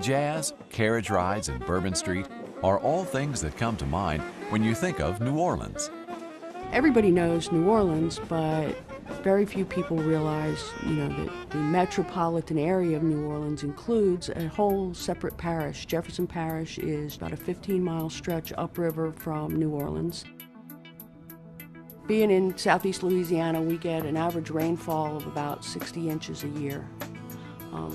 Jazz, carriage rides, and Bourbon Street are all things that come to mind when you think of New Orleans. Everybody knows New Orleans, but very few people realize, that the metropolitan area of New Orleans includes a whole separate parish. Jefferson Parish is about a 15-mile stretch upriver from New Orleans. Being in southeast Louisiana, we get an average rainfall of about 60 inches a year,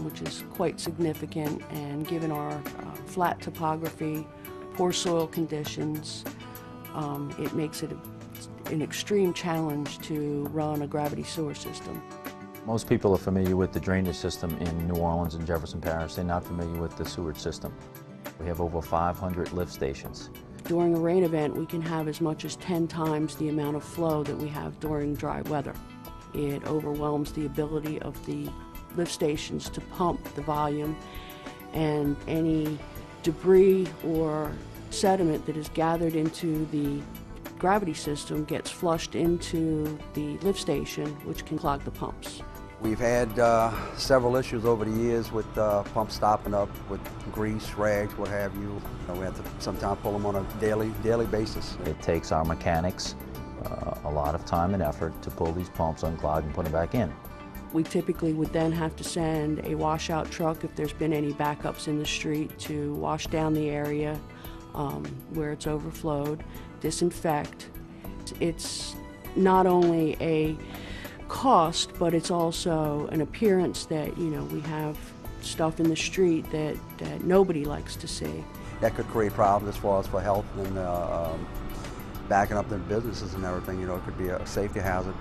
which is quite significant, and given our flat topography, poor soil conditions, it makes it an extreme challenge to run a gravity sewer system. Most people are familiar with the drainage system in New Orleans and Jefferson Parish. They're not familiar with the sewage system. We have over 500 lift stations. During a rain event, we can have as much as 10 times the amount of flow that we have during dry weather. It overwhelms the ability of the lift stations to pump the volume, and any debris or sediment that is gathered into the gravity system gets flushed into the lift station, which can clog the pumps. We've had several issues over the years with pumps stopping up with grease, rags, what have you. We have to sometimes pull them on a daily basis. It takes our mechanics a lot of time and effort to pull these pumps, unclog, and put them back in. We typically would then have to send a washout truck if there's been any backups in the street to wash down the area where it's overflowed, disinfect. It's not only a cost, but it's also an appearance that, we have stuff in the street that nobody likes to see. That could create problems as far as for health and backing up their businesses and everything. It could be a safety hazard.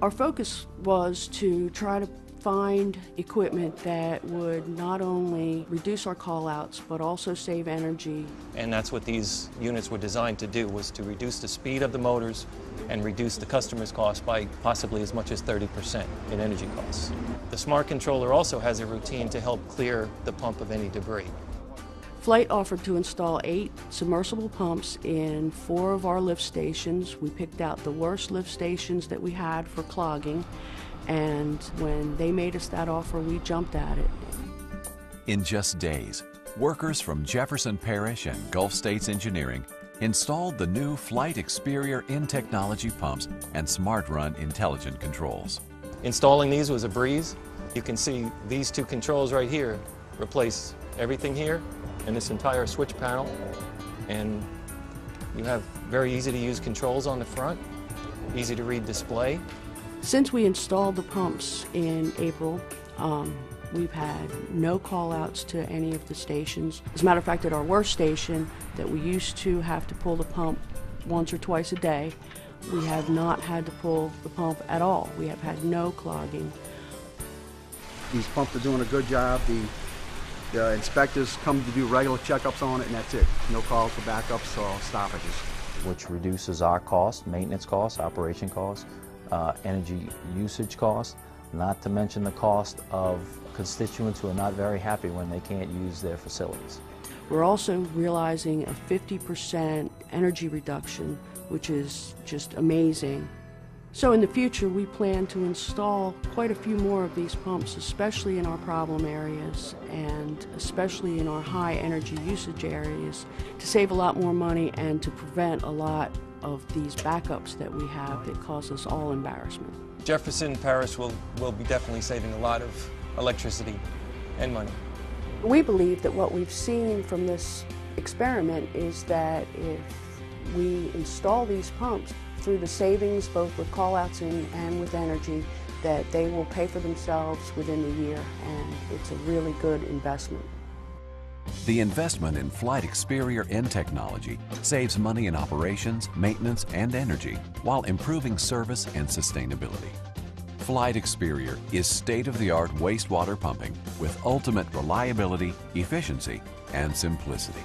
Our focus was to try to find equipment that would not only reduce our call-outs, but also save energy. And that's what these units were designed to do, was to reduce the speed of the motors and reduce the customer's cost by possibly as much as 30% in energy costs. The smart controller also has a routine to help clear the pump of any debris. Flygt offered to install 8 submersible pumps in 4 of our lift stations. We picked out the worst lift stations that we had for clogging, and when they made us that offer, we jumped at it. In just days, workers from Jefferson Parish and Gulf States Engineering installed the new Flygt Experior in-technology pumps and SmartRun intelligent controls. Installing these was a breeze. You can see these 2 controls right here replace everything here in this entire switch panel, and you have very easy to use controls on the front, easy to read display. Since we installed the pumps in April, we've had no call-outs to any of the stations. As a matter of fact, at our worst station that we used to have to pull the pump once or twice a day, we have not had to pull the pump at all. We have had no clogging. These pumps are doing a good job. The inspectors come to do regular checkups on it, and that's it. No calls for backups or stoppages. Which reduces our cost, maintenance costs, operation costs, energy usage costs, not to mention the cost of constituents who are not very happy when they can't use their facilities. We're also realizing a 50% energy reduction, which is just amazing. So in the future, we plan to install quite a few more of these pumps, especially in our problem areas and especially in our high energy usage areas, to save a lot more money and to prevent a lot of these backups that we have that cause us all embarrassment. Jefferson Parish will be definitely saving a lot of electricity and money. We believe that what we've seen from this experiment is that if we install these pumps, through the savings both with call-outs and with energy, that they will pay for themselves within the year, and it's a really good investment. The investment in Flygt Experior in technology saves money in operations, maintenance, and energy while improving service and sustainability. Flygt Experior is state-of-the-art wastewater pumping with ultimate reliability, efficiency, and simplicity.